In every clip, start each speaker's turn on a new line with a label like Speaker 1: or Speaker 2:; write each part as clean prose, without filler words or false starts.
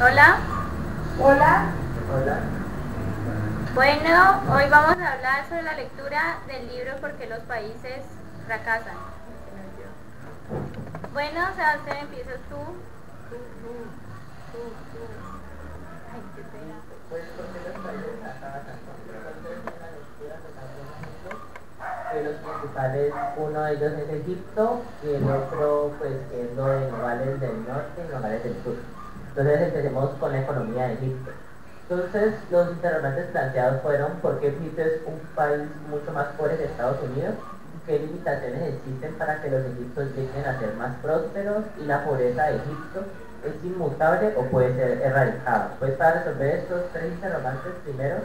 Speaker 1: Hola,
Speaker 2: Hola,
Speaker 3: Hola.
Speaker 1: bueno, hoy vamos a hablar sobre la lectura del libro ¿Por qué los países fracasan? Bueno, Sebastián, empiezas tú. Ay, qué pena.
Speaker 3: Listo. Pues porque los países fracasan, ¿no? Entonces en la lectura nos dan dos ejemplos, que los principales, uno de ellos es Egipto y el otro pues siendo de Nogales del Norte y Nogales del Sur. Entonces empecemos con la economía de Egipto. Entonces los interrogantes planteados fueron ¿por qué Egipto es un país mucho más pobre que Estados Unidos? ¿Qué limitaciones existen para que los egipcios lleguen a ser más prósperos? ¿Y la pobreza de Egipto es inmutable o puede ser erradicada? Pues para resolver estos tres interrogantes, primero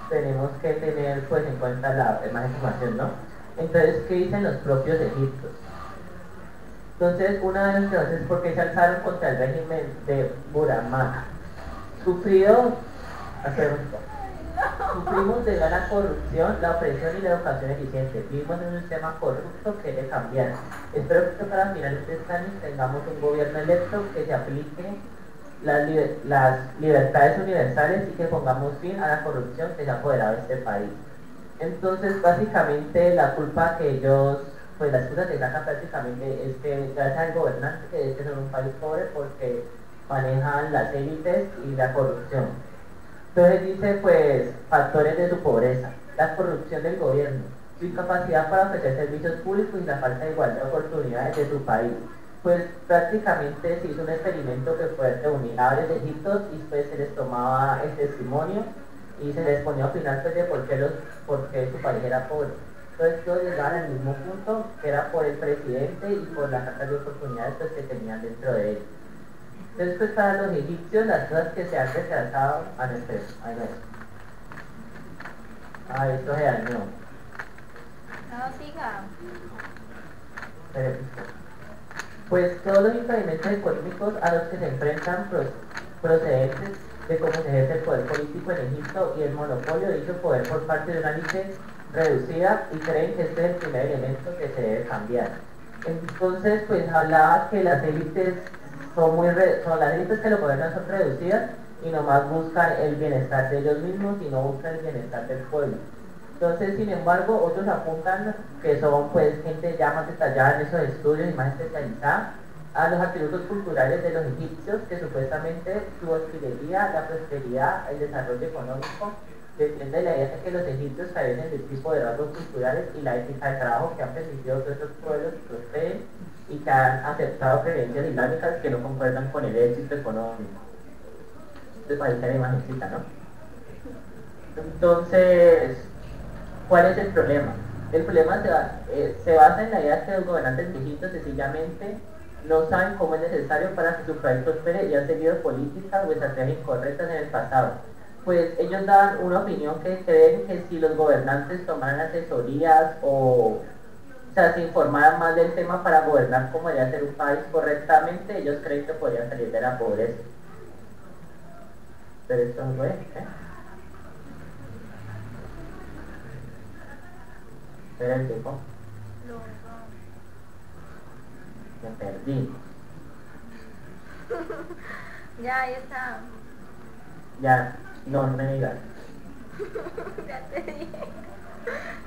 Speaker 3: tenemos que tener pues en cuenta la más información, ¿no? Entonces, ¿qué dicen los propios egipcios? Entonces, una de las razones es porque se alzaron contra el régimen de Muhammad. Sufrido, hacemos esto. Sufrimos de la corrupción, la opresión y la educación eficiente. Vivimos en un sistema corrupto que debe cambiar. Espero que para finales de este año tengamos un gobierno electo que se aplique las libertades universales y que pongamos fin a la corrupción que se ha apoderado de este país. Entonces, básicamente, la culpa que ellos, pues la excusa que sacan prácticamente es que gracias al gobernante que es que son un país pobre porque manejan las élites y la corrupción. Entonces dice, pues, factores de su pobreza, la corrupción del gobierno, su incapacidad para ofrecer servicios públicos y la falta de igualdad de oportunidades de su país. Pues prácticamente se hizo un experimento que fue reunir a varios egipcios y pues se les tomaba el testimonio y se les ponía a opinar pues, de por qué su país era pobre. Entonces todos llegaban al mismo punto, que era por el presidente y por las falta de oportunidades pues, que tenían dentro de él. Entonces, pues para los egipcios, las cosas que se han retrasado a nuestro. Ay, no. Ah, esto se dañó.
Speaker 1: No, siga.
Speaker 3: Pero, pues todos los impedimentos económicos a los que se enfrentan procedentes de cómo se ejerce el poder político en Egipto y el monopolio de dicho poder por parte de una élite reducida y creen que este es el primer elemento que se debe cambiar. Entonces, pues hablaba que las élites son las élites que lo gobiernan son reducidas y nomás buscan el bienestar de ellos mismos y no buscan el bienestar del pueblo. Entonces, sin embargo, otros apuntan que son pues gente ya más detallada en esos estudios y más especializada a los atributos culturales de los egipcios, que supuestamente su hostelería, la prosperidad, el desarrollo económico, depende de la idea de que los egipcios carecen del tipo de rasgos culturales y la ética de trabajo que han permitido que otros pueblos prosperen y que han aceptado creencias islámicas que no concuerdan con el éxito económico. Entonces, para ahí la imagencita, ¿no? Entonces, ¿cuál es el problema? El problema se basa en la idea de que los gobernantes de Egipto sencillamente no saben cómo es necesario para que su país prospere y han seguido políticas o estrategias incorrectas en el pasado. Pues ellos dan una opinión que creen que si los gobernantes tomaran asesorías o sea, se informaran más del tema para gobernar cómo debería ser un país correctamente, ellos creen que podrían salir de la pobreza. Pero esto no es, Espera el tiempo. Me perdí.
Speaker 1: Ya, ahí está.
Speaker 3: Ya, no me digas.
Speaker 1: Ya te dije.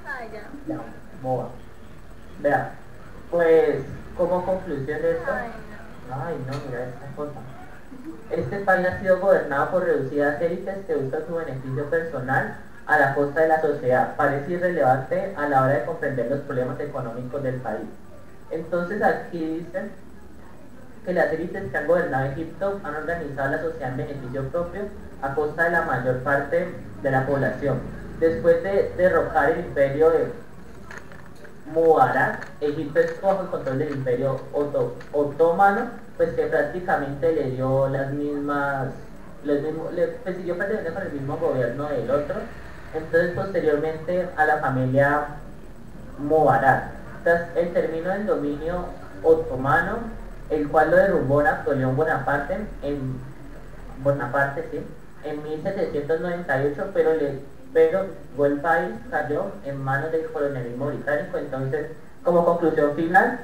Speaker 1: Ay, ya.
Speaker 3: Ya, boba. Vea, pues, como conclusión de esto,
Speaker 1: Ay,
Speaker 3: ay no, mira esta cosa. Este país ha sido gobernado por reducidas élites que buscan su beneficio personal a la costa de la sociedad. Parece irrelevante a la hora de comprender los problemas económicos del país. Entonces aquí dicen que las élites que han gobernado Egipto han organizado la sociedad en beneficio propio a costa de la mayor parte de la población. Después de derrocar el imperio de Mubarak, Egipto estuvo bajo el control del imperio otomano, pues que prácticamente le dio las mismas, pues siguió perteneciendo con el mismo gobierno del otro. Entonces posteriormente a la familia Mubarak. Tras el término del dominio otomano, el cual lo derrumbó Napoleón Bonaparte en 1798, pero el país cayó en manos del colonialismo británico. Entonces, como conclusión final,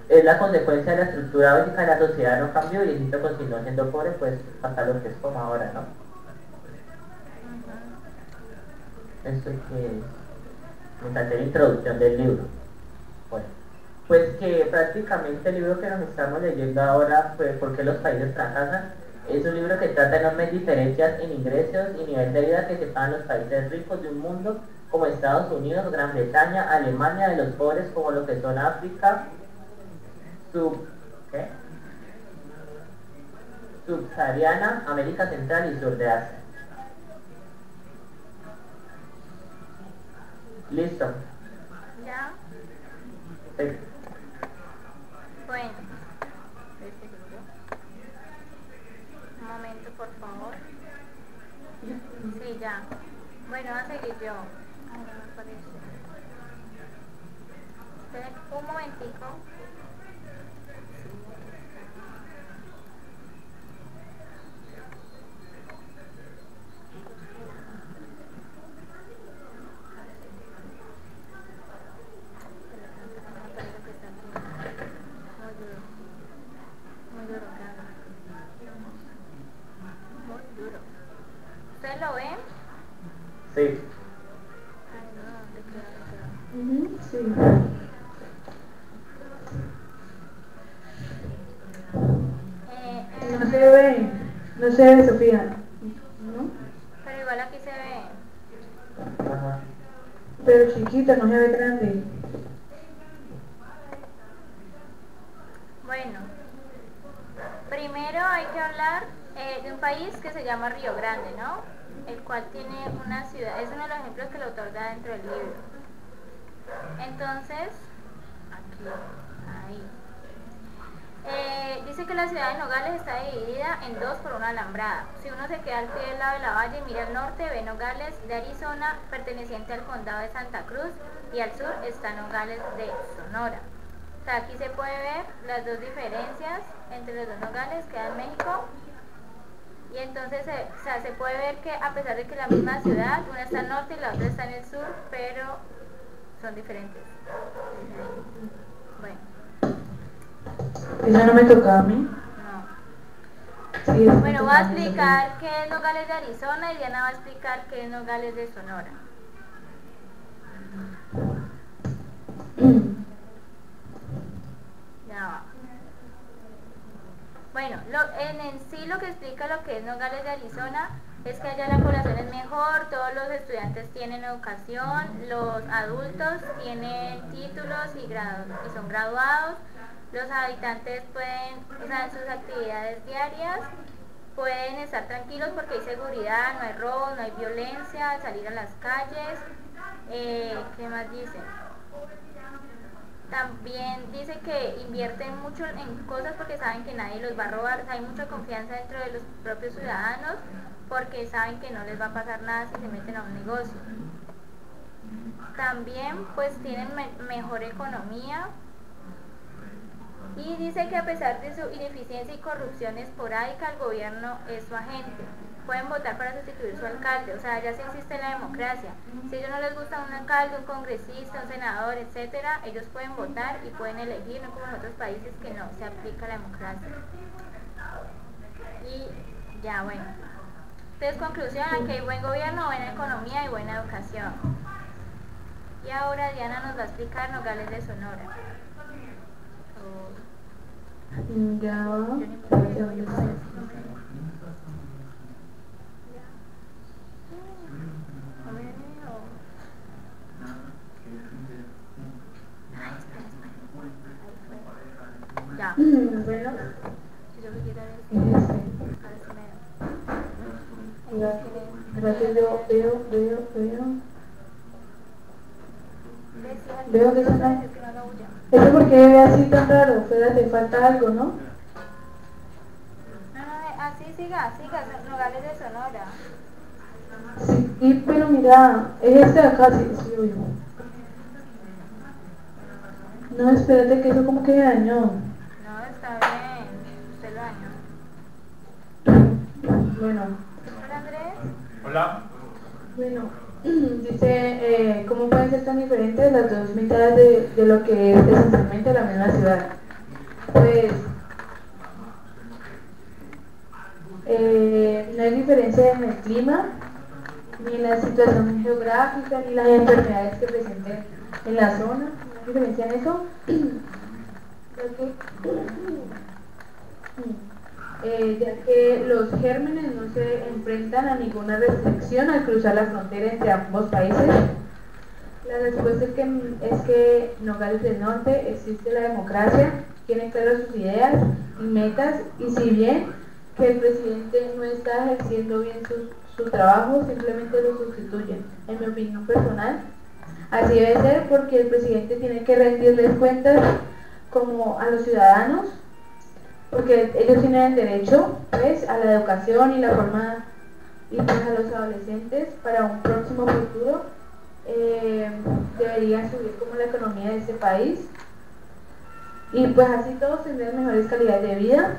Speaker 3: es la consecuencia de la estructura básica de la sociedad no cambió y Egipto continuó siendo pobre, pues hasta lo que es como ahora, ¿no? Esto es que me salté la introducción del libro. Bueno, pues que prácticamente el libro que nos estamos leyendo ahora, pues ¿por qué los países fracasan? Es un libro que trata enormes diferencias en ingresos y nivel de vida que separan los países ricos de un mundo como Estados Unidos, Gran Bretaña, Alemania, de los pobres como lo que son África, ¿qué? Subsahariana, América Central y Sur de Asia. ¿Listo?
Speaker 1: ¿Ya?
Speaker 3: Sí.
Speaker 1: Bueno. Un momento, por favor. Sí, ya. Bueno, voy a seguir yo. Ay, no me aparece. Esperen un momentico. Muy duro, claro. Muy duro. ¿Ustedes lo ven?
Speaker 3: Sí.
Speaker 1: Ay, no, te queda.
Speaker 2: Sí. No se ve, no se ve, Sofía. ¿No?
Speaker 1: Pero igual aquí se ve.
Speaker 3: Ajá.
Speaker 2: Pero chiquita, no se ve grande.
Speaker 1: Bueno, primero hay que hablar de un país que se llama Río Grande, ¿no? El cual tiene una ciudad, es uno de los ejemplos que el autor da dentro del libro. Entonces, aquí, ahí. Dice que la ciudad de Nogales está dividida en dos por una alambrada. Si uno se queda al pie del lado de la valle y mira al norte, ve Nogales de Arizona, perteneciente al condado de Santa Cruz, y al sur está Nogales de Sonora. O sea, aquí se puede ver las dos diferencias entre los dos Nogales, queda en México. Y entonces se puede ver que a pesar de que la misma ciudad, una está al norte y la otra está en el sur, pero son diferentes. Bueno.
Speaker 2: Eso no me tocaba a mí.
Speaker 1: No.
Speaker 2: Sí, eso me
Speaker 1: Bueno, voy
Speaker 2: tocaba
Speaker 1: a
Speaker 2: a mí
Speaker 1: explicar qué es Nogales de Arizona y Diana va a explicar qué es Nogales de Sonora.
Speaker 2: también.
Speaker 1: Ya va. Bueno, en sí lo que explica lo que es Nogales de Arizona es que allá la población es mejor, todos los estudiantes tienen educación, los adultos tienen títulos y son graduados, los habitantes pueden, o sea, en sus actividades diarias pueden estar tranquilos porque hay seguridad, no hay robo, no hay violencia al salir a las calles. ¿Qué más dice? También dice que invierten mucho en cosas porque saben que nadie los va a robar, o sea, hay mucha confianza dentro de los propios ciudadanos porque saben que no les va a pasar nada si se meten a un negocio. También pues tienen mejor economía y dice que a pesar de su ineficiencia y corrupción esporádica, el gobierno es su agente. Pueden votar para sustituir su alcalde, o sea, ya sí existe la democracia. Si a ellos no les gusta un alcalde, un congresista, un senador, etcétera, ellos pueden votar y pueden elegir, no como en otros países que no se aplica la democracia. Y ya, bueno. Entonces, conclusión, aquí hay buen gobierno, buena economía y buena educación. Y ahora Diana nos va a explicar Nogales de Sonora.
Speaker 2: Ya va.
Speaker 1: Yo ni me veo, yo puedo. Ya.
Speaker 2: Bueno,
Speaker 1: Yo voy a quitar
Speaker 2: es
Speaker 1: el
Speaker 2: este. Gracias, yo veo. Veo que suena. ¿Eso por qué ve así tan raro? Espérate, falta algo, ¿no?
Speaker 1: No, así siga, Nogales de Sonora.
Speaker 2: Sí, pero mira, es este de acá, sí, oye. No, espérate que eso como que me dañó.
Speaker 1: No, está bien, usted lo dañó.
Speaker 2: Bueno,
Speaker 1: Hola Andrés.
Speaker 4: Hola.
Speaker 2: bueno, dice, ¿cómo pueden ser tan diferentes las dos mitades de lo que es esencialmente la misma ciudad? pues no hay diferencia en el clima, ni en la situación geográfica, ni las enfermedades que presenten en la zona. No hay diferencia en eso. Ya que los gérmenes no se enfrentan a ninguna restricción al cruzar la frontera entre ambos países. La respuesta es que en Nogales del Norte existe la democracia, tiene claras sus ideas y metas, y si bien que el presidente no está ejerciendo bien su trabajo, simplemente lo sustituyen. En mi opinión personal, así debe ser, porque el presidente tiene que rendirles cuentas como a los ciudadanos, porque ellos tienen el derecho, pues, a la educación y la forma, y pues a los adolescentes para un próximo futuro deberían subir como la economía de este país, y pues así todos tendrán mejores calidades de vida,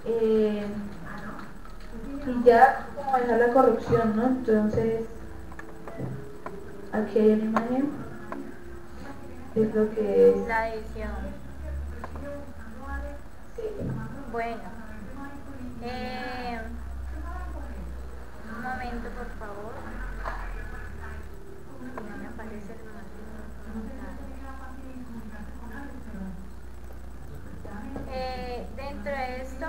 Speaker 2: y ya como dejar la corrupción, ¿no? Entonces aquí hay una imagen, es lo que es
Speaker 1: La edición.
Speaker 2: sí.
Speaker 1: Bueno. Un momento, por favor. No me aparece el dentro de esto,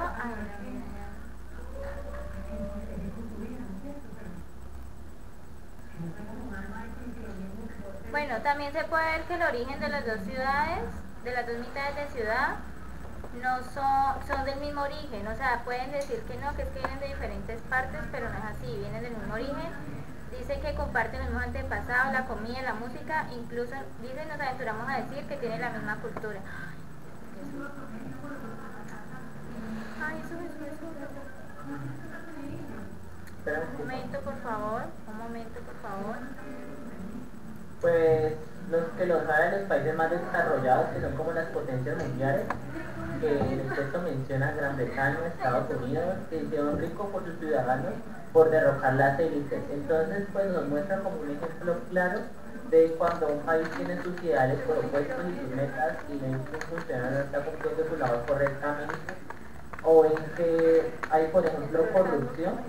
Speaker 1: bueno, también se puede ver que el origen de las dos ciudades, de las dos mitades de ciudad, no son del mismo origen. O sea, pueden decir que no, que es que vienen de diferentes partes, pero no es así, vienen del mismo origen. Dice que comparten el mismo antepasado, la comida, la música, incluso dice, nos aventuramos a decir que tienen la misma cultura. Ay, eso. Un momento, por favor.
Speaker 3: Pues los que lo saben, los países más desarrollados, que son como las potencias mundiales, que en el texto menciona Gran Bretaña, Estados Unidos, que hicieron rico por sus ciudadanos por derrocar las élites. Entonces, pues nos muestra como un ejemplo claro de cuando un país tiene sus ideales propuestos y sus metas y ven que un funcionario no está cumpliendo su labor correctamente, o en que hay, por ejemplo, corrupción,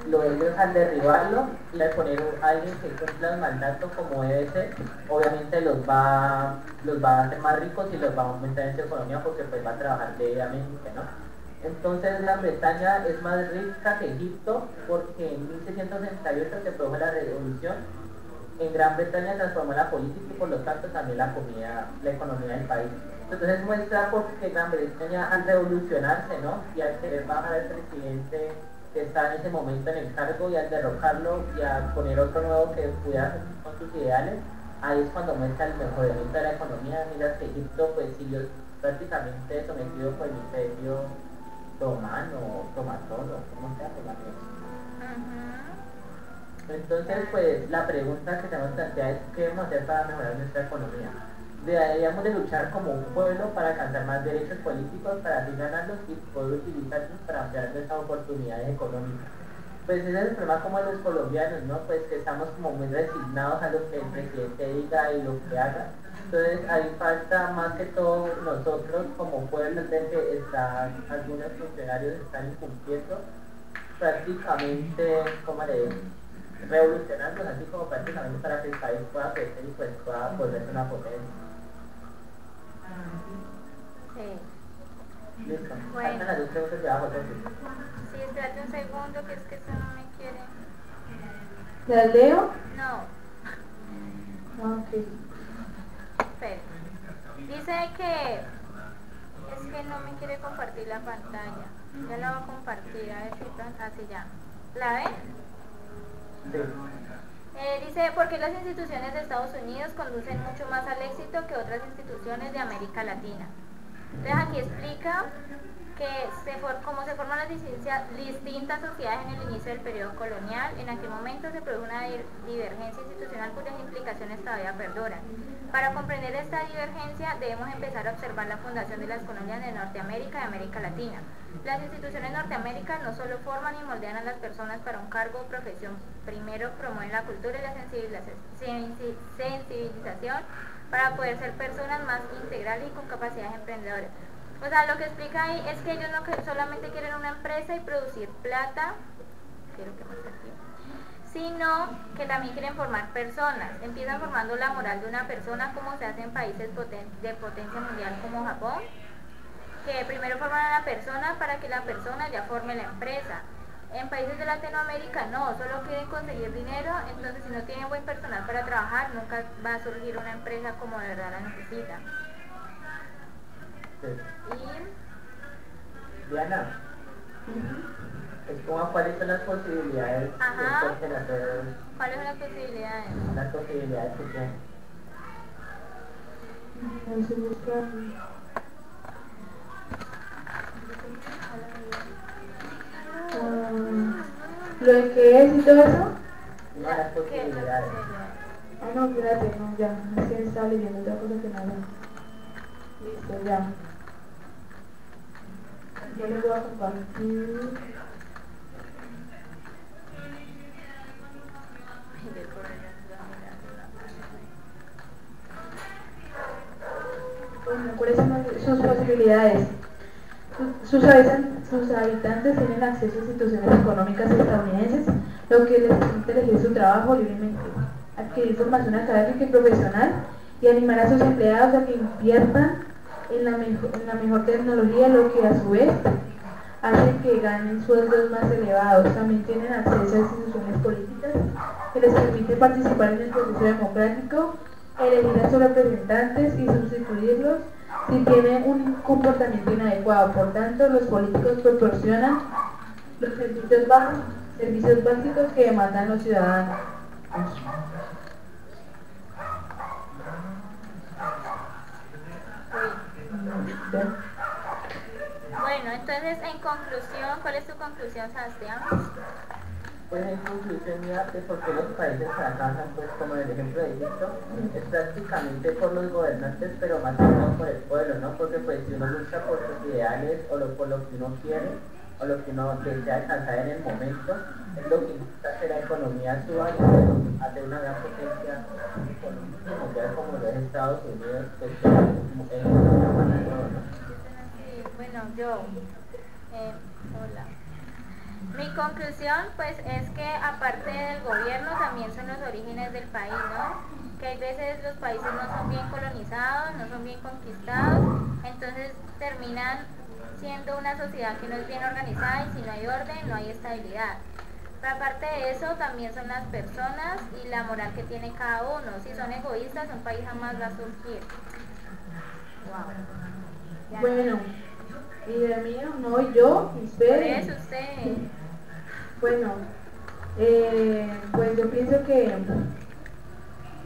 Speaker 3: ellos al derribarlo y al poner a alguien que cumpla el mandato como debe ser, obviamente los va a hacer más ricos y los va a aumentar en su economía, porque pues va a trabajar debidamente, ¿no? Entonces Gran Bretaña es más rica que Egipto, porque en 1668 se produjo la revolución. En Gran Bretaña se transformó la política y por lo tanto también la economía del país. Entonces muestra porque Gran Bretaña al revolucionarse, ¿no? Y al querer bajar al presidente que está en ese momento en el cargo, y al derrocarlo y a poner otro nuevo que pudiera cumplir con sus ideales, ahí es cuando muestra el mejoramiento de la economía. Mira que Egipto pues siguió prácticamente sometido por el imperio otomano o tomatón, o como sea, por la Entonces, pues la pregunta que tenemos que plantear es: ¿qué debemos hacer para mejorar nuestra economía? Deberíamos de luchar como un pueblo para alcanzar más derechos políticos, para así ganarlos y poder utilizarlos para ampliar nuestras oportunidades económicas. Pues ese es el problema como de los colombianos, ¿no? Pues que estamos como muy resignados a lo que el presidente diga y lo que haga. Entonces ahí falta más que todo nosotros como pueblo, de que algunos funcionarios están incumpliendo prácticamente, como le digo, revolucionarnos, así como prácticamente para que el país pueda crecer y pues pueda volverse una potencia.
Speaker 1: Sí.
Speaker 3: Listo.
Speaker 1: Bueno.
Speaker 3: Faltan las dos preguntas de abajo, entonces.
Speaker 1: Sí, espérate un segundo, que es que esto no me quiere.
Speaker 2: ¿Las leo?
Speaker 1: No.
Speaker 2: Ah, ok.
Speaker 1: Espera. Dice que es que no me quiere compartir la pantalla. Ya la voy a compartir, a ver si así ya. ¿La ven?
Speaker 3: Sí.
Speaker 1: Dice, porque las instituciones de Estados Unidos conducen mucho más al éxito que otras instituciones de América Latina. Entonces aquí explica que cómo se forman las distintas sociedades en el inicio del periodo colonial. En aquel momento se produjo una divergencia institucional cuyas implicaciones todavía perduran. Para comprender esta divergencia debemos empezar a observar la fundación de las colonias de Norteamérica y América Latina. Las instituciones norteamericanas no solo forman y moldean a las personas para un cargo o profesión, primero promueven la cultura y la sensibilización para poder ser personas más integrales y con capacidades emprendedoras. O sea, lo que explica ahí es que ellos no solamente quieren una empresa y producir plata, quiero que más aquí, sino que también quieren formar personas. Empiezan formando la moral de una persona, como se hace en países de potencia mundial como Japón, que primero forman a la persona para que la persona ya forme la empresa. En países de Latinoamérica no, solo quieren conseguir dinero, entonces si no tienen buen personal para trabajar, nunca va a surgir una empresa como de verdad la necesita.
Speaker 3: Sí.
Speaker 1: Y
Speaker 3: Diana, es como cuáles son las posibilidades
Speaker 1: Ajá.
Speaker 3: que escogen hacer,
Speaker 1: ¿cuáles son las posibilidades?
Speaker 3: las posibilidades que tienen.
Speaker 2: Ahí se buscan. Lo de qué es y todo eso.
Speaker 3: No, las
Speaker 1: ¿Qué es la
Speaker 3: posibilidades.
Speaker 1: posibilidad?
Speaker 2: Ah, no, espérate, no, ya. Es que estaba leyendo otra cosa que no era. Listo, ya. Yo les voy a compartir. Bueno, ¿cuáles son sus posibilidades? Sus habitantes tienen acceso a instituciones económicas estadounidenses, lo que les permite elegir su trabajo libremente, adquirir formación académica y profesional y animar a sus empleados a que inviertan en la mejor tecnología, lo que a su vez hace que ganen sueldos más elevados. También tienen acceso a instituciones políticas que les permite participar en el proceso democrático, elegir a sus representantes y sustituirlos si tienen un comportamiento inadecuado. Por tanto, los políticos proporcionan los servicios básicos que demandan los ciudadanos.
Speaker 1: Bueno, entonces en conclusión, ¿cuál es tu conclusión, Sebastián?
Speaker 3: Pues en conclusión mía, de por qué los países fracasan, pues como en el ejemplo de Egipto, es prácticamente por los gobernantes, pero más que todo por el pueblo, ¿no? Porque pues si uno lucha por sus ideales o por lo que uno quiere, o lo que uno desea alcanzar en el momento, es lo que intenta que la economía suba y pues, hacer una gran potencia económica mundial como lo es Estados Unidos, que es ¿no?
Speaker 1: Bueno, hola. Mi conclusión pues es que aparte del gobierno también son los orígenes del país, ¿no? Que hay veces los países no son bien colonizados, no son bien conquistados, entonces terminan siendo una sociedad que no es bien organizada y si no hay orden no hay estabilidad. Pero aparte de eso también son las personas y la moral que tiene cada uno. Si son egoístas un país jamás va a surgir. Wow.
Speaker 2: Bueno, y de mí no, yo,
Speaker 1: Por eso usted.
Speaker 2: Bueno, pues yo pienso que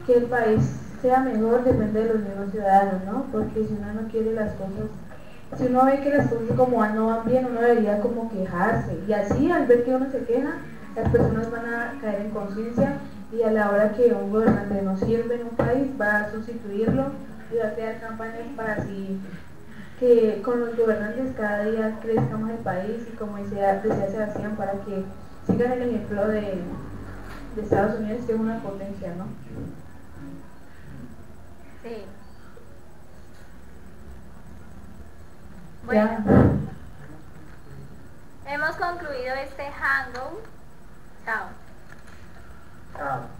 Speaker 2: el país sea mejor depende de los mismos ciudadanos, ¿no? Porque si uno no quiere las cosas, si uno ve que las cosas como no van bien, uno debería como quejarse. Y así, al ver que uno se queja, las personas van a caer en conciencia y a la hora que un gobernante no sirve en un país, va a sustituirlo y va a crear campañas para así que con los gobernantes cada día crezca más el país y como decía Sebastián, para que sigan el ejemplo de Estados Unidos, que es una potencia, ¿no?
Speaker 1: Sí. Bueno, hemos concluido este hangout. Chao.
Speaker 3: Chao.